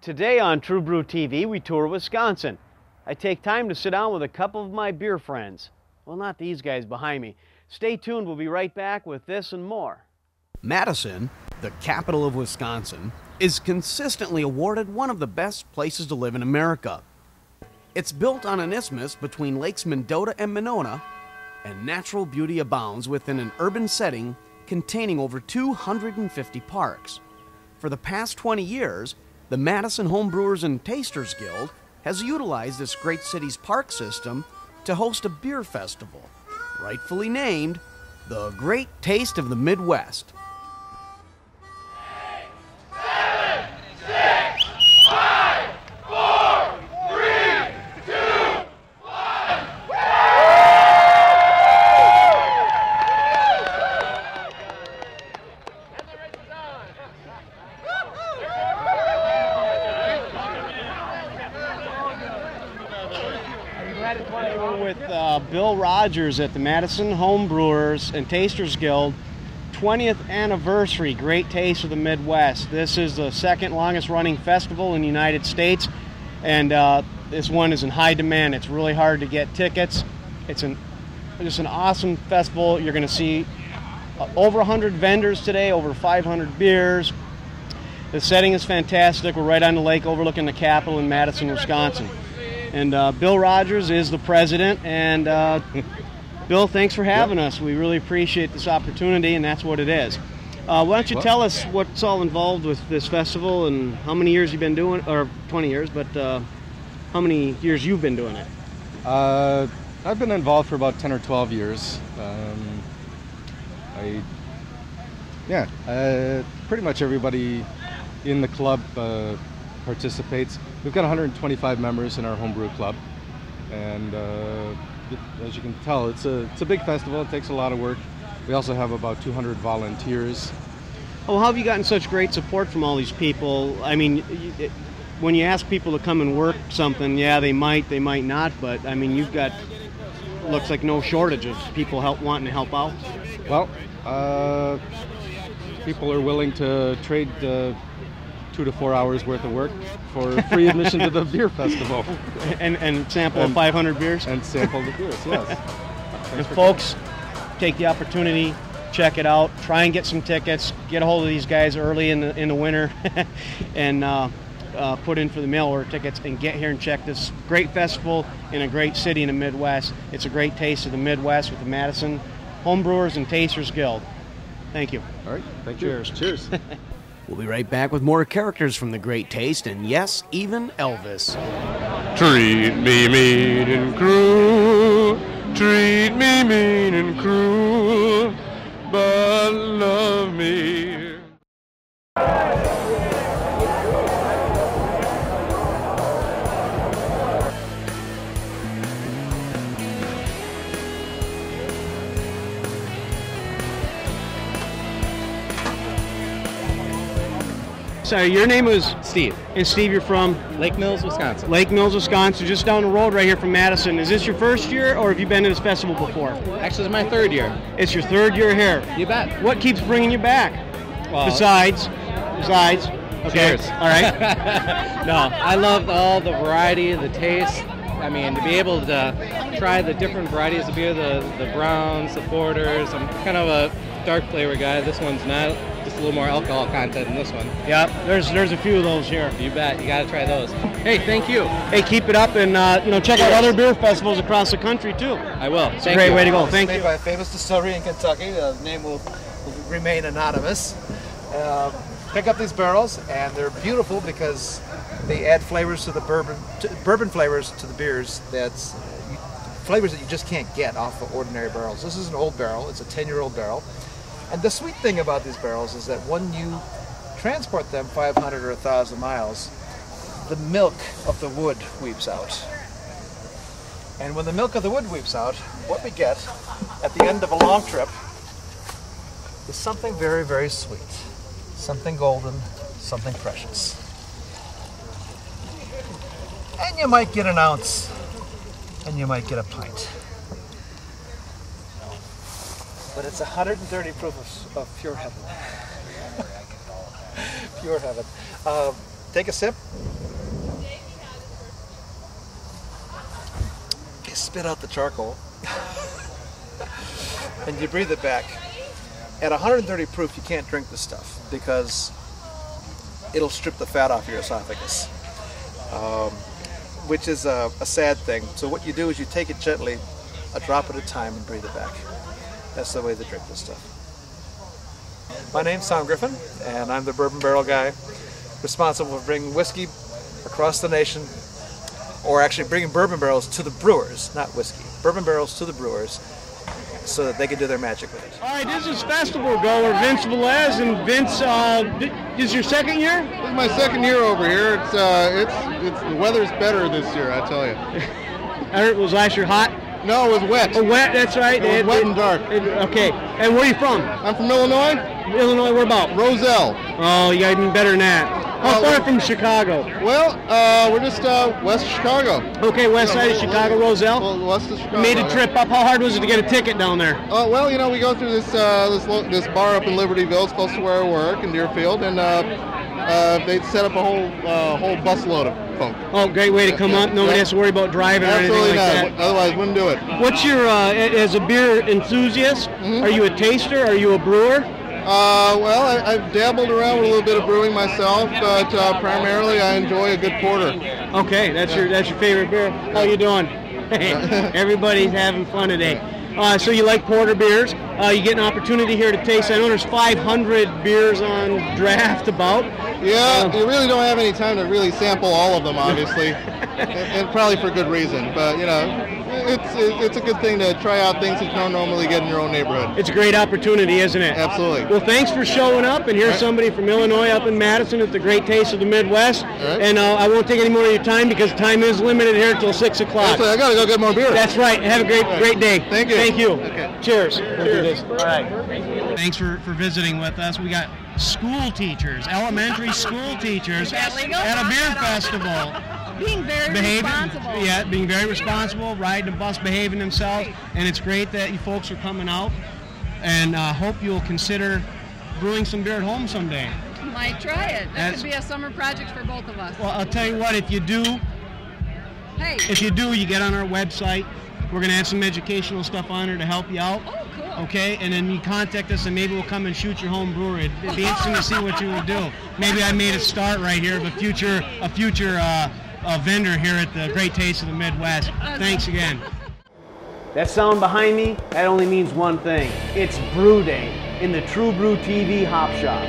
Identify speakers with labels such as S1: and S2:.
S1: Today on True Brew TV, we tour Wisconsin. I take time to sit down with a couple of my beer friends. Well, not these guys behind me. Stay tuned, we'll be right back with this and more. Madison, the capital of Wisconsin, is consistently awarded one of the best places to live in America. It's built on an isthmus between Lakes Mendota and Monona, and natural beauty abounds within an urban setting containing over 250 parks. For the past 20 years, the Madison Homebrewers and Tasters Guild has utilized this great city's park system to host a beer festival, rightfully named the Great Taste of the Midwest.
S2: 8, 7, 6, 5, 4, 3, 2, 1.
S1: We're with Bill Rogers at the Madison Homebrewers and Tasters Guild 20th anniversary Great Taste of the Midwest. This is the second longest running festival in the United States, and this one is in high demand. It's really hard to get tickets. It's just an awesome festival. You're going to see over 100 vendors today, over 500 beers. The setting is fantastic. We're right on the lake overlooking the Capitol in Madison, Wisconsin. And Bill Rogers is the president, and Bill, thanks for having us. We really appreciate this opportunity, and that's what it is. Why don't you tell us what's all involved with this festival and how many years you've been doing it, or 20 years, but how many years you've been doing it?
S3: I've been involved for about 10 or 12 years. Pretty much everybody in the club participates. We've got 125 members in our homebrew club, and as you can tell, it's a big festival. It takes a lot of work. We also have about 200 volunteers.
S1: Oh, how have you gotten such great support from all these people? I mean, when you ask people to come and work something, yeah, they might not, but I mean, you've got, looks like no shortage of people wanting to help out.
S3: Well, people are willing to trade 2 to 4 hours worth of work for free admission to the beer festival.
S1: And sample 500 beers?
S3: And sample the beers, yes.
S1: And folks, take the opportunity, check it out, try and get some tickets, get a hold of these guys early in the winter, and put in for the mail order tickets and get here and check this great festival in a great city in the Midwest. It's a great taste of the Midwest with the Madison Homebrewers and Tasters Guild. Thank you.
S3: All right, thank you.
S1: Cheers.
S3: Cheers.
S1: We'll be right back with more characters from the Great Taste, and yes, even Elvis.
S2: Treat me mean and cruel, treat me mean and cruel, but love me.
S1: Sorry, your name was?
S4: Steve.
S1: And Steve, you're from?
S4: Lake Mills, Wisconsin.
S1: Lake Mills, Wisconsin, just down the road right here from Madison. Is this your first year, or have you been to this festival before?
S4: Actually, it's my third year.
S1: It's your third year here.
S4: You bet.
S1: What keeps bringing you back?
S4: Well,
S1: Besides. Okay.
S4: Cheers.
S1: All right.
S4: No, I love all the variety, the taste. I mean, to be able to try the different varieties of beer, the browns, the porters. I'm kind of a dark flavor guy. This one's not. Just a little more alcohol content in this one.
S1: Yep, there's a few of those here.
S4: You bet. You got to try those. Hey, thank you.
S1: Hey, keep it up, and check out other beer festivals across the country too.
S4: I will.
S1: It's a great way to go. Thank you.
S5: Made by a famous distillery in Kentucky. The name will remain anonymous. Pick up these barrels, and they're beautiful because they add flavors to the bourbon flavors to the beers. That's flavors that you just can't get off of ordinary barrels. This is an old barrel. It's a 10-year-old barrel. And the sweet thing about these barrels is that when you transport them 500 or 1,000 miles, the milk of the wood weeps out. And when the milk of the wood weeps out, what we get at the end of a long trip is something very, very sweet. Something golden, something precious. And you might get an ounce, and you might get a pint. But it's 130 proof of pure heaven. Pure heaven. Take a sip, spit out the charcoal and you breathe it back. At 130 proof, you can't drink this stuff because it'll strip the fat off your esophagus, which is a sad thing. So what you do is you take it gently, a drop at a time, and breathe it back. That's the way they drink this stuff. My name's Tom Griffin, and I'm the bourbon barrel guy, responsible for bringing whiskey across the nation, or actually bringing bourbon barrels to the brewers, not whiskey. Bourbon barrels to the brewers, so that they can do their magic with it.
S1: All right, this is festival goer Vince Velez, and Vince, this is your second year?
S6: This is my second year over here. It's the weather's better this year, I tell you.
S1: I heard it was last year hot.
S6: No, it was wet.
S1: Oh, wet, that's right.
S6: It was wet and dark.
S1: Okay, and where are you from?
S6: I'm from Illinois.
S1: Illinois, where about?
S6: Roselle.
S1: Oh, you got even better than that. How far from Chicago?
S6: Well, we're just west of Chicago.
S1: Okay, west side of Chicago, Roselle.
S6: Well, west of Chicago.
S1: Made a trip up. How hard was it to get a ticket down there?
S6: Well, you know, we go through this bar up in Libertyville. It's close to where I work in Deerfield, and they set up a whole busload of folk.
S1: Oh, great way to come up. Nobody has to worry about driving or anything like that.
S6: Otherwise, wouldn't do it.
S1: What's your, as a beer enthusiast, are you a taster? Are you a brewer?
S6: Well, I've dabbled around with a little bit of brewing myself, but primarily I enjoy a good porter.
S1: Okay, that's your favorite beer. How you doing? Everybody's having fun today. So you like porter beers. You get an opportunity here to taste. I know there's 500 beers on draft about.
S6: Yeah, you really don't have any time to really sample all of them, obviously, and probably for good reason. But you know, it's a good thing to try out things that you don't normally get in your own neighborhood.
S1: It's a great opportunity, isn't it?
S6: Absolutely.
S1: Well, thanks for showing up. And here's somebody from Illinois up in Madison at the Great Taste of the Midwest.
S6: Right.
S1: And I won't take any more of your time because time is limited here until 6 o'clock.
S6: I gotta go get more beer.
S1: That's right. Have a great day.
S6: Thank you.
S1: Thank you.
S6: Okay.
S1: Cheers.
S6: Cheers.
S1: All right. Thanks for visiting with us. We got school teachers, elementary school teachers at a beer festival.
S7: Being very responsible.
S1: Yeah, being very responsible, riding the bus, behaving themselves, and it's great that you folks are coming out, and hope you'll consider brewing some beer at home someday.
S7: Might try it. That could be a summer project for both of us.
S1: Well, I'll tell you what, if you do, you get on our website. We're going to have some educational stuff on there to help you out.
S7: Oh, cool.
S1: Okay, and then you contact us, and maybe we'll come and shoot your home brewery. It'd be interesting to see what you would do. Maybe I made a start right here of a future vendor here at the Great Taste of the Midwest. Thanks again. That sound behind me, that only means one thing. It's Brew Day in the True Brew TV Hop Shop.